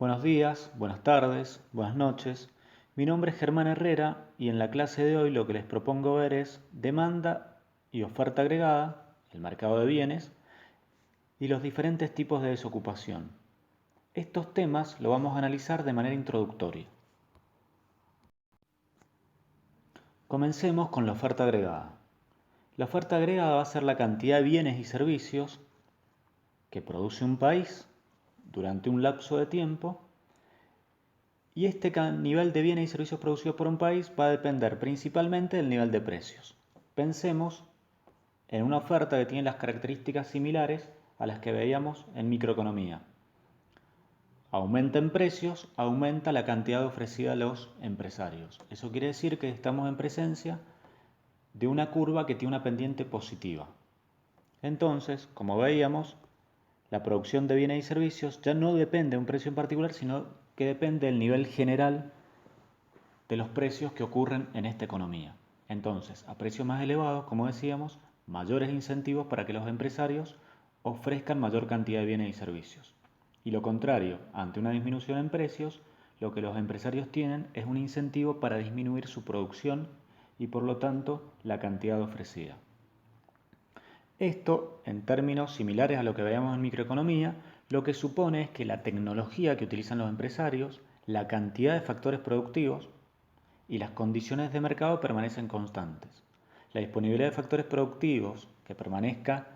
Buenos días, buenas tardes, buenas noches. Mi nombre es Germán Herrera y en la clase de hoy lo que les propongo ver es demanda y oferta agregada, el mercado de bienes y los diferentes tipos de desocupación. Estos temas lo vamos a analizar de manera introductoria. Comencemos con la oferta agregada. La oferta agregada va a ser la cantidad de bienes y servicios que produce un país durante un lapso de tiempo. Y este nivel de bienes y servicios producidos por un país va a depender principalmente del nivel de precios. Pensemos en una oferta que tiene las características similares a las que veíamos en microeconomía. Aumenta en precios, aumenta la cantidad ofrecida a los empresarios. Eso quiere decir que estamos en presencia de una curva que tiene una pendiente positiva. Entonces, como veíamos, la producción de bienes y servicios ya no depende de un precio en particular, sino que depende del nivel general de los precios que ocurren en esta economía. Entonces, a precios más elevados, como decíamos, mayores incentivos para que los empresarios ofrezcan mayor cantidad de bienes y servicios. Y lo contrario, ante una disminución en precios, lo que los empresarios tienen es un incentivo para disminuir su producción y por lo tanto la cantidad ofrecida. Esto, en términos similares a lo que veíamos en microeconomía, lo que supone es que la tecnología que utilizan los empresarios, la cantidad de factores productivos y las condiciones de mercado permanecen constantes. La disponibilidad de factores productivos que permanezca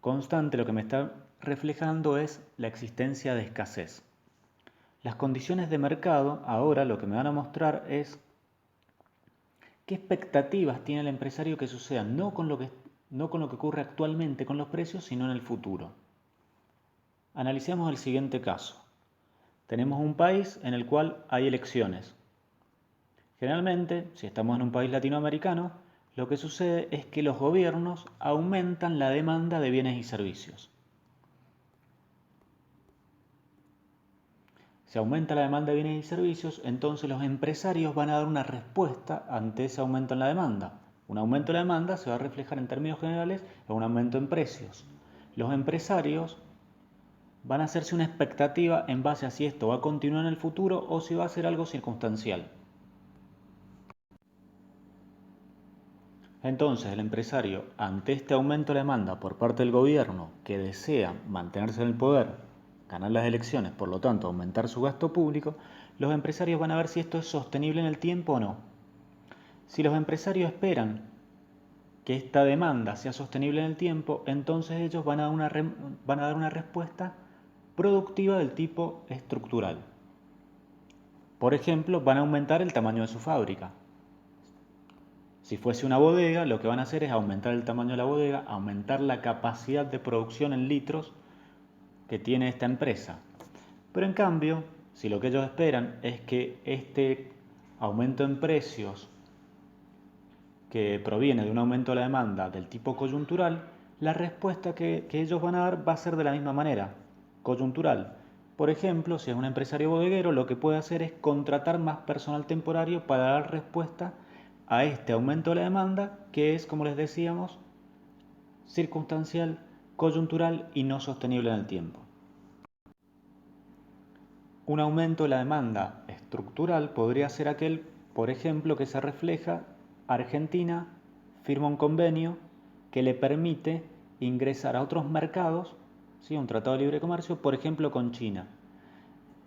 constante, lo que me está reflejando es la existencia de escasez. Las condiciones de mercado ahora lo que me van a mostrar es qué expectativas tiene el empresario que sucedan, no con lo que ocurre actualmente con los precios, sino en el futuro. Analicemos el siguiente caso. Tenemos un país en el cual hay elecciones. Generalmente, si estamos en un país latinoamericano, lo que sucede es que los gobiernos aumentan la demanda de bienes y servicios. Si aumenta la demanda de bienes y servicios, entonces los empresarios van a dar una respuesta ante ese aumento en la demanda. Un aumento en la demanda se va a reflejar en términos generales en un aumento en precios. Los empresarios van a hacerse una expectativa en base a si esto va a continuar en el futuro o si va a ser algo circunstancial. Entonces, el empresario, ante este aumento de demanda por parte del gobierno que desea mantenerse en el poder, ganar las elecciones, por lo tanto aumentar su gasto público, los empresarios van a ver si esto es sostenible en el tiempo o no. Si los empresarios esperan que esta demanda sea sostenible en el tiempo, entonces ellos van a dar una respuesta productiva del tipo estructural. Por ejemplo, van a aumentar el tamaño de su fábrica. Si fuese una bodega, lo que van a hacer es aumentar el tamaño de la bodega, aumentar la capacidad de producción en litros que tiene esta empresa. Pero en cambio, si lo que ellos esperan es que este aumento en precios que proviene de un aumento de la demanda del tipo coyuntural, la respuesta que ellos van a dar va a ser de la misma manera, coyuntural. Por ejemplo, si es un empresario bodeguero, lo que puede hacer es contratar más personal temporario para dar respuesta a este aumento de la demanda, que es, como les decíamos, circunstancial, coyuntural y no sostenible en el tiempo. Un aumento de la demanda estructural podría ser aquel, por ejemplo, que se refleja: Argentina firma un convenio que le permite ingresar a otros mercados, ¿sí? Un tratado de libre comercio, por ejemplo, con China.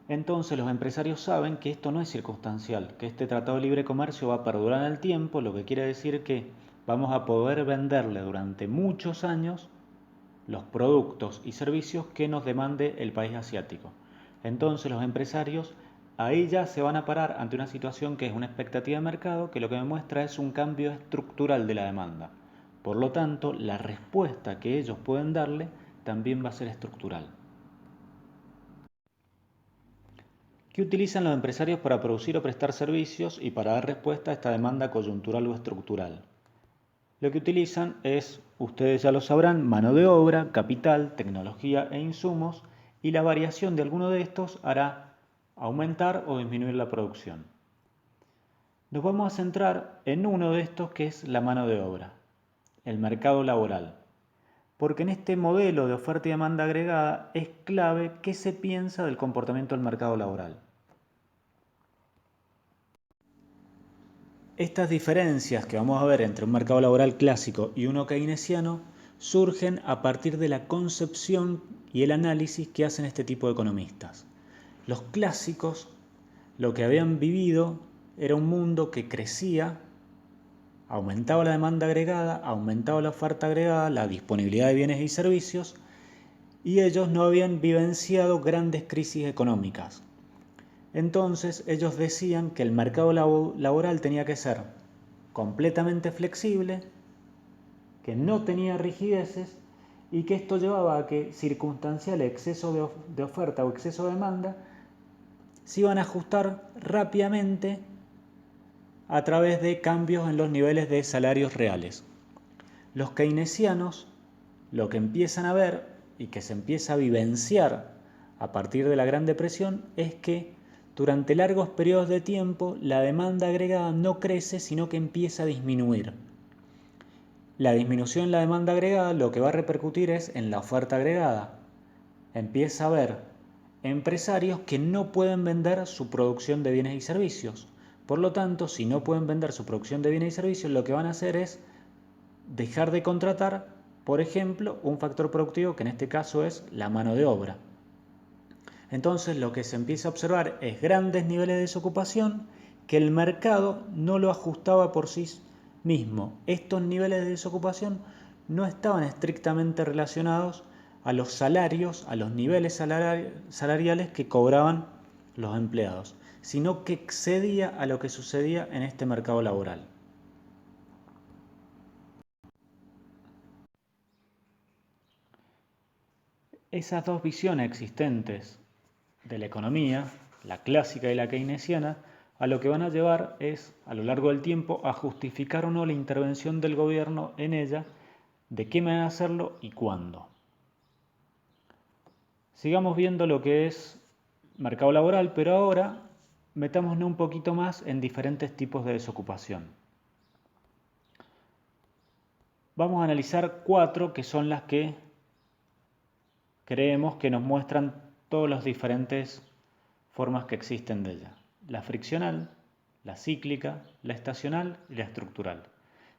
Entonces los empresarios saben que esto no es circunstancial, que este tratado de libre comercio va a perdurar en el tiempo, lo que quiere decir que vamos a poder venderle durante muchos años los productos y servicios que nos demande el país asiático. Entonces los empresarios ahí ya se van a parar ante una situación que es una expectativa de mercado, que lo que demuestra es un cambio estructural de la demanda. Por lo tanto, la respuesta que ellos pueden darle también va a ser estructural. ¿Qué utilizan los empresarios para producir o prestar servicios y para dar respuesta a esta demanda coyuntural o estructural? Lo que utilizan es, ustedes ya lo sabrán, mano de obra, capital, tecnología e insumos, y la variación de alguno de estos hará aumentar o disminuir la producción. Nos vamos a centrar en uno de estos, que es la mano de obra, el mercado laboral. porque en este modelo de oferta y demanda agregada es clave qué se piensa del comportamiento del mercado laboral. Estas diferencias que vamos a ver entre un mercado laboral clásico y uno keynesiano surgen a partir de la concepción y el análisis que hacen este tipo de economistas. Los clásicos lo que habían vivido era un mundo que crecía, aumentaba la demanda agregada, aumentaba la oferta agregada, la disponibilidad de bienes y servicios, y ellos no habían vivenciado grandes crisis económicas. Entonces ellos decían que el mercado laboral tenía que ser completamente flexible, que no tenía rigideces y que esto llevaba a que circunstancial exceso de oferta o exceso de demanda se iban a ajustar rápidamente a través de cambios en los niveles de salarios reales. Los keynesianos lo que empiezan a ver y que se empieza a vivenciar a partir de la Gran Depresión es que durante largos periodos de tiempo la demanda agregada no crece, sino que empieza a disminuir. La disminución en la demanda agregada lo que va a repercutir es en la oferta agregada. Empieza a haber empresarios que no pueden vender su producción de bienes y servicios. Por lo tanto, si no pueden vender su producción de bienes y servicios, lo que van a hacer es dejar de contratar, por ejemplo, un factor productivo que en este caso es la mano de obra. Entonces lo que se empieza a observar es grandes niveles de desocupación que el mercado no lo ajustaba por sí mismo. Estos niveles de desocupación no estaban estrictamente relacionados a los salarios, a los niveles salariales que cobraban los empleados, sino que excedía a lo que sucedía en este mercado laboral. Esas dos visiones existentes de la economía, la clásica y la keynesiana, a lo que van a llevar es, a lo largo del tiempo, a justificar o no la intervención del gobierno en ella, de qué manera hacerlo y cuándo. Sigamos viendo lo que es mercado laboral, pero ahora metámonos un poquito más en diferentes tipos de desocupación. Vamos a analizar 4 que son las que creemos que nos muestran todas las diferentes formas que existen de ella. La friccional, la cíclica, la estacional y la estructural.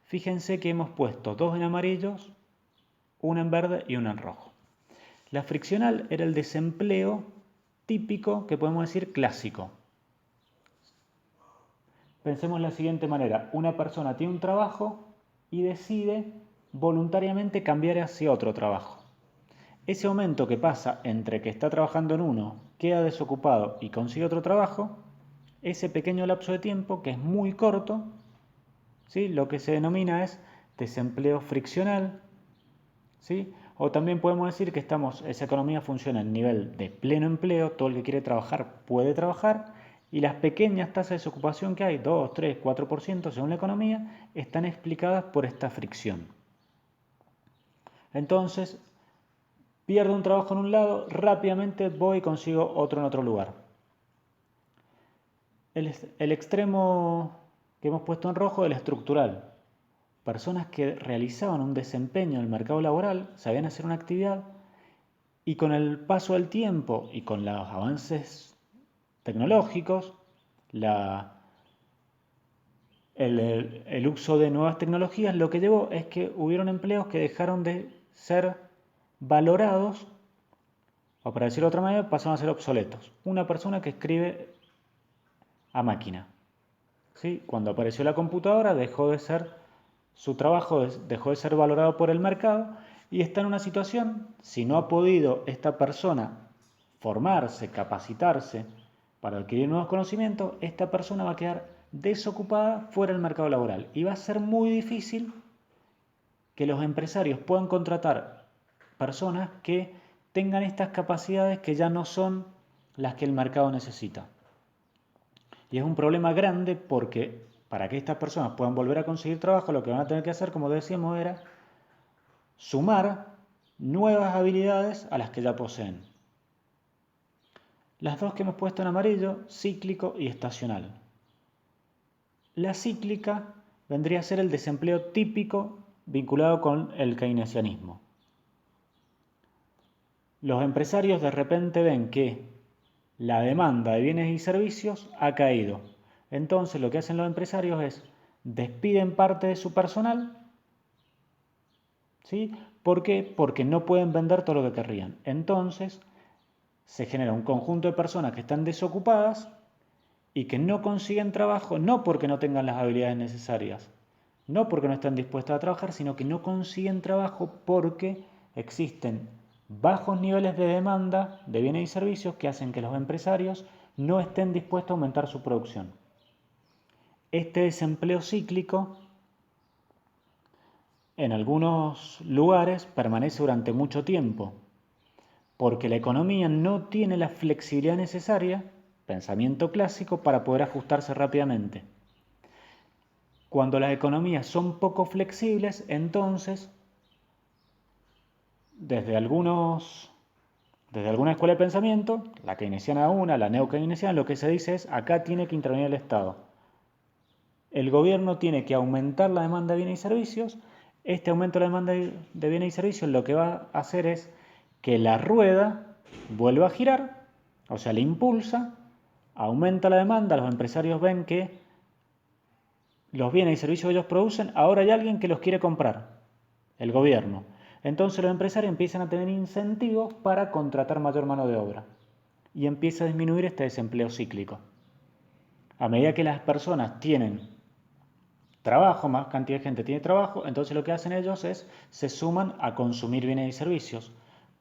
Fíjense que hemos puesto 2 en amarillos, una en verde y una en rojo. La friccional era el desempleo típico, que podemos decir clásico. Pensemos de la siguiente manera: una persona tiene un trabajo y decide voluntariamente cambiar hacia otro trabajo. Ese momento que pasa entre que está trabajando en uno, queda desocupado y consigue otro trabajo, ese pequeño lapso de tiempo, que es muy corto, ¿sí?, lo que se denomina es desempleo friccional, ¿sí? O también podemos decir que esa economía funciona en nivel de pleno empleo, todo el que quiere trabajar puede trabajar, y las pequeñas tasas de desocupación que hay, 2, 3, 4% según la economía, están explicadas por esta fricción. Entonces, pierdo un trabajo en un lado, rápidamente voy y consigo otro en otro lugar. El extremo que hemos puesto en rojo es el estructural. Personas que realizaban un desempeño en el mercado laboral, sabían hacer una actividad y con el paso del tiempo y con los avances tecnológicos, el uso de nuevas tecnologías, lo que llevó es que hubieron empleos que dejaron de ser valorados, o para decirlo de otra manera, pasaron a ser obsoletos. Una persona que escribe a máquina, ¿sí? Cuando apareció la computadora su trabajo dejó de ser valorado por el mercado y está en una situación, si no ha podido esta persona formarse, capacitarse para adquirir nuevos conocimientos, esta persona va a quedar desocupada fuera del mercado laboral y va a ser muy difícil que los empresarios puedan contratar personas que tengan estas capacidades que ya no son las que el mercado necesita. Y es un problema grande porque para que estas personas puedan volver a conseguir trabajo, lo que van a tener que hacer, como decíamos, era sumar nuevas habilidades a las que ya poseen. Las dos que hemos puesto en amarillo, cíclico y estacional. La cíclica vendría a ser el desempleo típico vinculado con el keynesianismo. Los empresarios de repente ven que la demanda de bienes y servicios ha caído. Entonces lo que hacen los empresarios es despiden parte de su personal. ¿Sí? ¿Por qué? Porque no pueden vender todo lo que querrían. Entonces se genera un conjunto de personas que están desocupadas y que no consiguen trabajo, no porque no tengan las habilidades necesarias, no porque no están dispuestas a trabajar, sino que no consiguen trabajo porque existen bajos niveles de demanda de bienes y servicios que hacen que los empresarios no estén dispuestos a aumentar su producción. Este desempleo cíclico en algunos lugares permanece durante mucho tiempo, porque la economía no tiene la flexibilidad necesaria, pensamiento clásico, para poder ajustarse rápidamente. Cuando las economías son poco flexibles, entonces, desde alguna escuela de pensamiento, la keynesiana una, la neokeynesiana, lo que se dice es, acá tiene que intervenir el Estado. El gobierno tiene que aumentar la demanda de bienes y servicios. Este aumento de la demanda de bienes y servicios lo que va a hacer es que la rueda vuelva a girar, o sea, le impulsa, aumenta la demanda, los empresarios ven que los bienes y servicios que ellos producen, ahora hay alguien que los quiere comprar, el gobierno. Entonces los empresarios empiezan a tener incentivos para contratar mayor mano de obra y empieza a disminuir este desempleo cíclico. A medida que las personas tienen trabajo, más cantidad de gente tiene trabajo, entonces lo que hacen ellos es se suman a consumir bienes y servicios.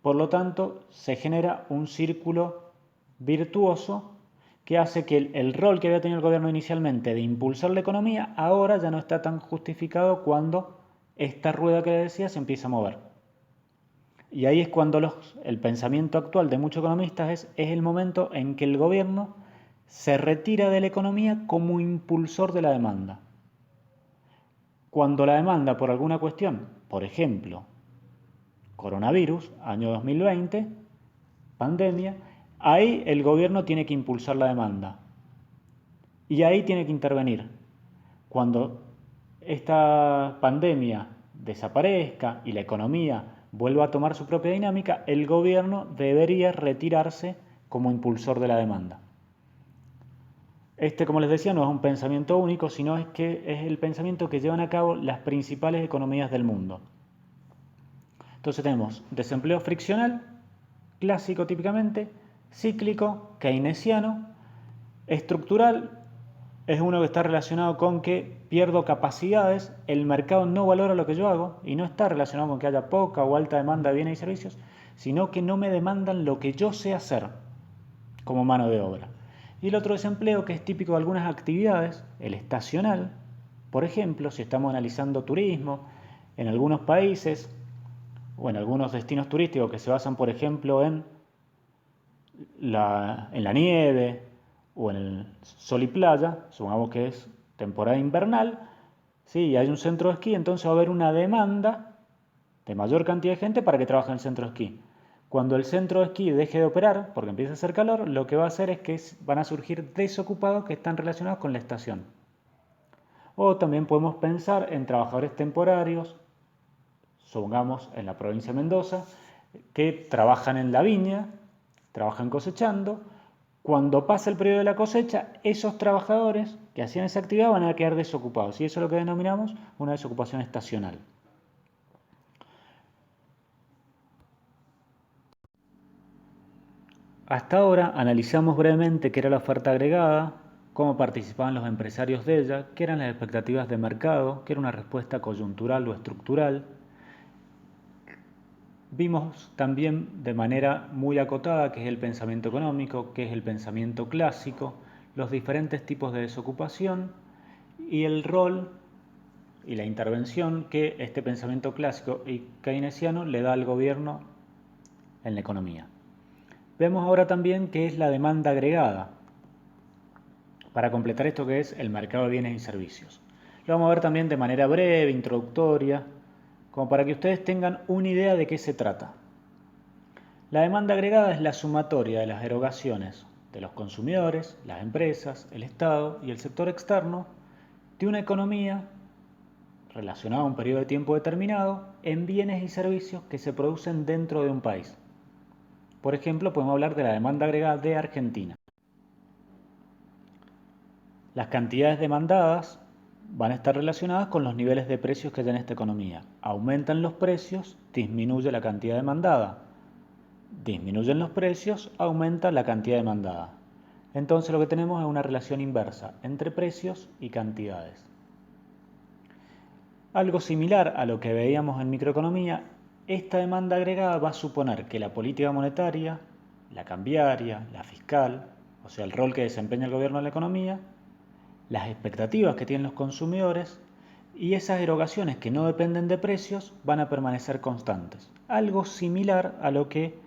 Por lo tanto, se genera un círculo virtuoso que hace que el rol que había tenido el gobierno inicialmente de impulsar la economía ahora ya no está tan justificado cuando esta rueda que les decía se empieza a mover. Y ahí es cuando el pensamiento actual de muchos economistas es el momento en que el gobierno se retira de la economía como impulsor de la demanda. Cuando la demanda por alguna cuestión, por ejemplo, coronavirus, año 2020, pandemia, ahí el gobierno tiene que impulsar la demanda. Y ahí tiene que intervenir. Cuando esta pandemia desaparezca y la economía vuelva a tomar su propia dinámica, el gobierno debería retirarse como impulsor de la demanda. Este, como les decía, no es un pensamiento único, sino es que es el pensamiento que llevan a cabo las principales economías del mundo. Entonces tenemos desempleo friccional, clásico típicamente, cíclico, keynesiano, estructural, es uno que está relacionado con que pierdo capacidades, el mercado no valora lo que yo hago y no está relacionado con que haya poca o alta demanda de bienes y servicios, sino que no me demandan lo que yo sé hacer como mano de obra. Y el otro desempleo que es típico de algunas actividades, el estacional, por ejemplo, si estamos analizando turismo, en algunos países o en algunos destinos turísticos que se basan, por ejemplo, en la nieve o en el sol y playa, supongamos que es temporada invernal, ¿sí? Y hay un centro de esquí, entonces va a haber una demanda de mayor cantidad de gente para que trabaje en el centro de esquí. Cuando el centro de esquí deje de operar, porque empieza a hacer calor, lo que va a hacer es que van a surgir desocupados que están relacionados con la estación. O también podemos pensar en trabajadores temporarios, supongamos en la provincia de Mendoza, que trabajan en la viña, trabajan cosechando. Cuando pasa el periodo de la cosecha, esos trabajadores que hacían esa actividad van a quedar desocupados. Y eso es lo que denominamos una desocupación estacional. Hasta ahora analizamos brevemente qué era la oferta agregada, cómo participaban los empresarios de ella, qué eran las expectativas de mercado, qué era una respuesta coyuntural o estructural. Vimos también de manera muy acotada qué es el pensamiento económico, qué es el pensamiento clásico, los diferentes tipos de desocupación y el rol y la intervención que este pensamiento clásico y keynesiano le da al gobierno en la economía. Vemos ahora también qué es la demanda agregada, para completar esto que es el mercado de bienes y servicios. Lo vamos a ver también de manera breve, introductoria, como para que ustedes tengan una idea de qué se trata. La demanda agregada es la sumatoria de las erogaciones de los consumidores, las empresas, el Estado y el sector externo de una economía relacionada a un periodo de tiempo determinado en bienes y servicios que se producen dentro de un país. Por ejemplo, podemos hablar de la demanda agregada de Argentina. Las cantidades demandadas van a estar relacionadas con los niveles de precios que hay en esta economía. Aumentan los precios, disminuye la cantidad demandada. Disminuyen los precios, aumenta la cantidad demandada. Entonces lo que tenemos es una relación inversa entre precios y cantidades. Algo similar a lo que veíamos en microeconomía, esta demanda agregada va a suponer que la política monetaria, la cambiaria, la fiscal, o sea, el rol que desempeña el gobierno en la economía, las expectativas que tienen los consumidores y esas erogaciones que no dependen de precios van a permanecer constantes. Algo similar a lo que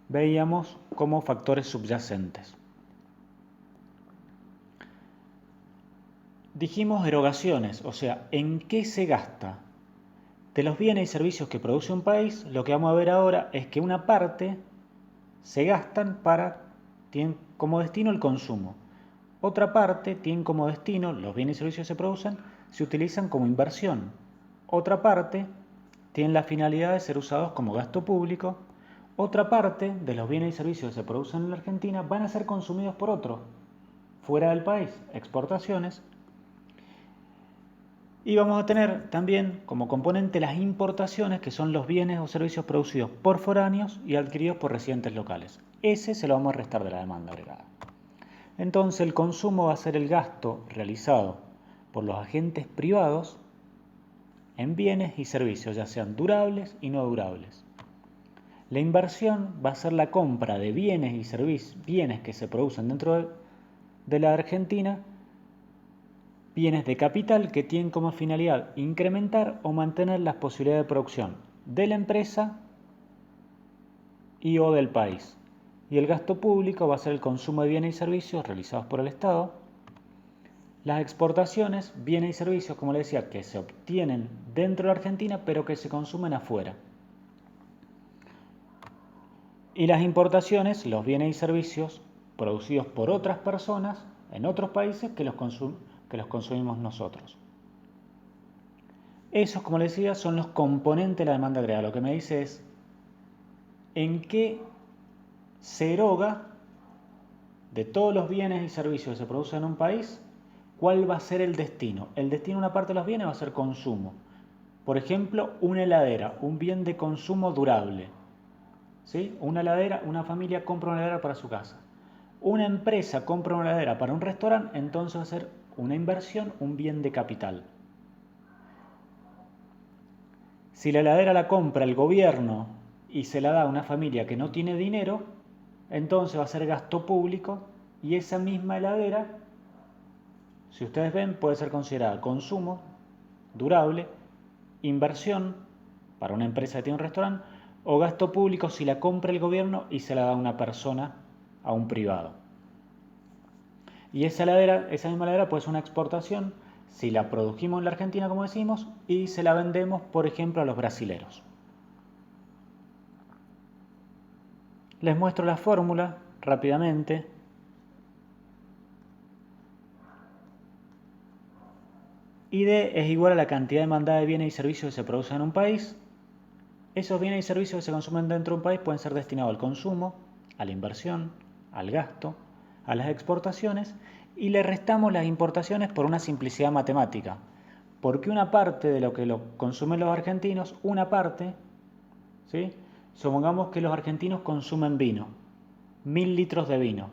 veíamos como factores subyacentes. Dijimos erogaciones, o sea, ¿en qué se gasta? De los bienes y servicios que produce un país, lo que vamos a ver ahora es que una parte se gastan tienen como destino el consumo. Otra parte tienen como destino, los bienes y servicios que se producen, se utilizan como inversión. Otra parte tienen la finalidad de ser usados como gasto público. Otra parte de los bienes y servicios que se producen en la Argentina van a ser consumidos por otros, fuera del país, exportaciones. Y vamos a tener también como componente las importaciones, que son los bienes o servicios producidos por foráneos y adquiridos por residentes locales. Ese se lo vamos a restar de la demanda agregada. Entonces el consumo va a ser el gasto realizado por los agentes privados en bienes y servicios, ya sean durables y no durables. La inversión va a ser la compra de bienes y servicios, bienes que se producen dentro de la Argentina, bienes de capital que tienen como finalidad incrementar o mantener las posibilidades de producción de la empresa y o del país. Y el gasto público va a ser el consumo de bienes y servicios realizados por el Estado. Las exportaciones, bienes y servicios, como les decía, que se obtienen dentro de la Argentina pero que se consumen afuera. Y las importaciones, los bienes y servicios producidos por otras personas en otros países que los consumimos nosotros. Esos, como les decía, son los componentes de la demanda agregada. Lo que me dice es en qué se eroga de todos los bienes y servicios que se producen en un país, cuál va a ser el destino. El destino de una parte de los bienes va a ser consumo. Por ejemplo, una heladera, un bien de consumo durable. ¿Sí? Una heladera, una familia compra una heladera para su casa. Una empresa compra una heladera para un restaurante, entonces va a ser una inversión, un bien de capital. Si la heladera la compra el gobierno y se la da a una familia que no tiene dinero, entonces va a ser gasto público y esa misma heladera, si ustedes ven, puede ser considerada consumo durable, inversión para una empresa que tiene un restaurante o gasto público si la compra el gobierno y se la da a una persona, a un privado. Y esa misma heladera puede ser una exportación si la produjimos en la Argentina, como decimos, y se la vendemos, por ejemplo, a los brasileros. Les muestro la fórmula rápidamente. ID es igual a la cantidad demandada de bienes y servicios que se producen en un país. Esos bienes y servicios que se consumen dentro de un país pueden ser destinados al consumo, a la inversión, al gasto, a las exportaciones y le restamos las importaciones por una simplicidad matemática. Porque una parte de lo que consumen los argentinos, una parte, ¿sí? Supongamos que los argentinos consumen vino, 1000 litros de vino,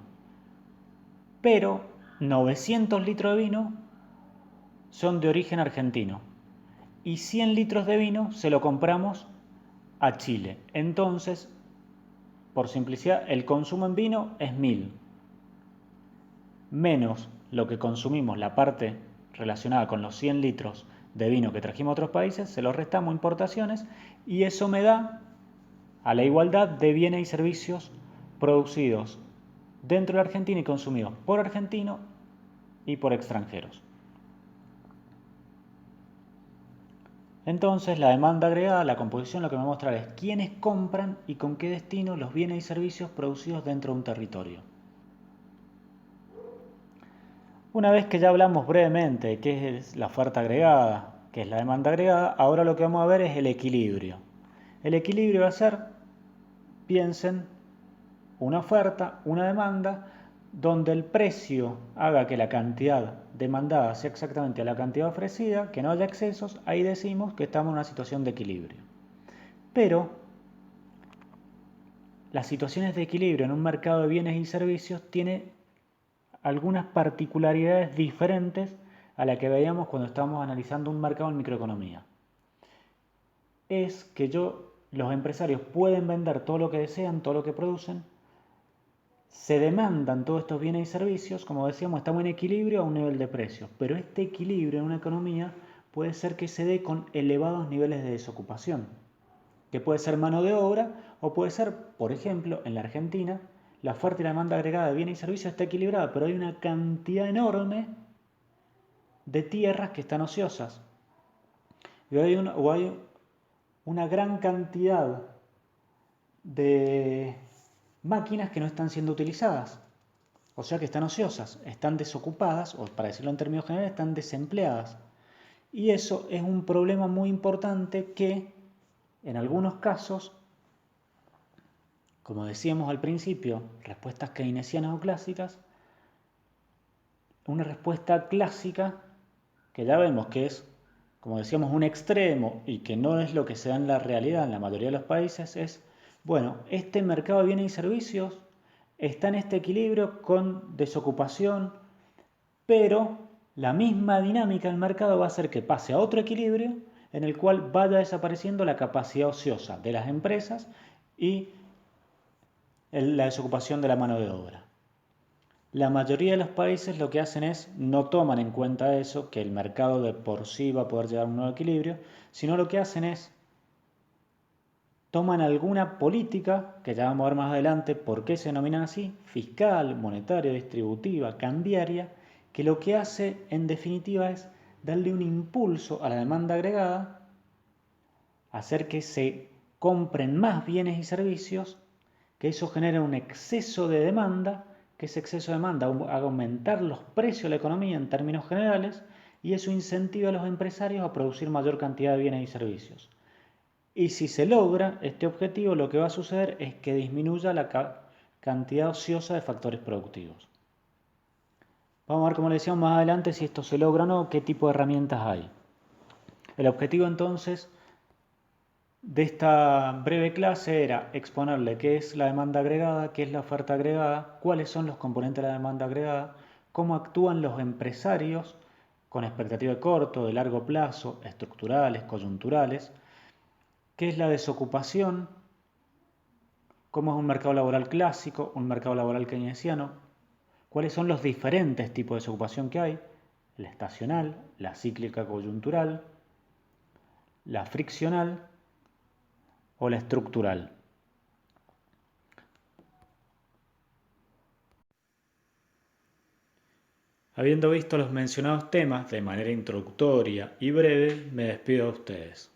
pero 900 litros de vino son de origen argentino y 100 litros de vino se lo compramos a Chile. Entonces, por simplicidad, el consumo en vino es 1000 menos lo que consumimos, la parte relacionada con los 100 litros de vino que trajimos a otros países, se lo restamos importaciones y eso me da a la igualdad de bienes y servicios producidos dentro de la Argentina y consumidos por argentinos y por extranjeros. Entonces, la demanda agregada, la composición, lo que me va a mostrar es quiénes compran y con qué destino los bienes y servicios producidos dentro de un territorio. Una vez que ya hablamos brevemente de qué es la oferta agregada, qué es la demanda agregada, ahora lo que vamos a ver es el equilibrio. El equilibrio va a ser piensen una oferta, una demanda, donde el precio haga que la cantidad demandada sea exactamente la cantidad ofrecida, que no haya excesos, ahí decimos que estamos en una situación de equilibrio. Pero las situaciones de equilibrio en un mercado de bienes y servicios tiene algunas particularidades diferentes a la que veíamos cuando estábamos analizando un mercado en microeconomía. Es que los empresarios pueden vender todo lo que desean, todo lo que producen, se demandan todos estos bienes y servicios, como decíamos, estamos en equilibrio a un nivel de precios, pero este equilibrio en una economía puede ser que se dé con elevados niveles de desocupación, que puede ser mano de obra o puede ser, por ejemplo, en la Argentina, la oferta y la demanda agregada de bienes y servicios está equilibrada, pero hay una cantidad enorme de tierras que están ociosas. Y hay una gran cantidad de máquinas que no están siendo utilizadas. O sea que están ociosas, están desocupadas, o para decirlo en términos generales, están desempleadas. Y eso es un problema muy importante que, en algunos casos, como decíamos al principio, respuestas keynesianas o clásicas, una respuesta clásica, que ya vemos que es, como decíamos, un extremo y que no es lo que se da en la realidad en la mayoría de los países, es, bueno, este mercado de bienes y servicios está en este equilibrio con desocupación, pero la misma dinámica del mercado va a hacer que pase a otro equilibrio en el cual vaya desapareciendo la capacidad ociosa de las empresas y la desocupación de la mano de obra. La mayoría de los países lo que hacen es no toman en cuenta eso, que el mercado de por sí va a poder llegar a un nuevo equilibrio, sino lo que hacen es toman alguna política, que ya vamos a ver más adelante por qué se denominan así, fiscal, monetaria, distributiva, cambiaria, que lo que hace en definitiva es darle un impulso a la demanda agregada, hacer que se compren más bienes y servicios, que eso genere un exceso de demanda, que ese exceso de demanda haga aumentar los precios de la economía en términos generales y eso incentiva a los empresarios a producir mayor cantidad de bienes y servicios. Y si se logra este objetivo, lo que va a suceder es que disminuya la cantidad ociosa de factores productivos. Vamos a ver, como le decíamos más adelante, si esto se logra o no, qué tipo de herramientas hay. El objetivo entonces de esta breve clase era exponerle qué es la demanda agregada, qué es la oferta agregada, cuáles son los componentes de la demanda agregada, cómo actúan los empresarios con expectativa de corto, de largo plazo, estructurales, coyunturales, qué es la desocupación, cómo es un mercado laboral clásico, un mercado laboral keynesiano, cuáles son los diferentes tipos de desocupación que hay, la estacional, la cíclica coyuntural, la friccional o la estructural. Habiendo visto los mencionados temas de manera introductoria y breve, me despido de ustedes.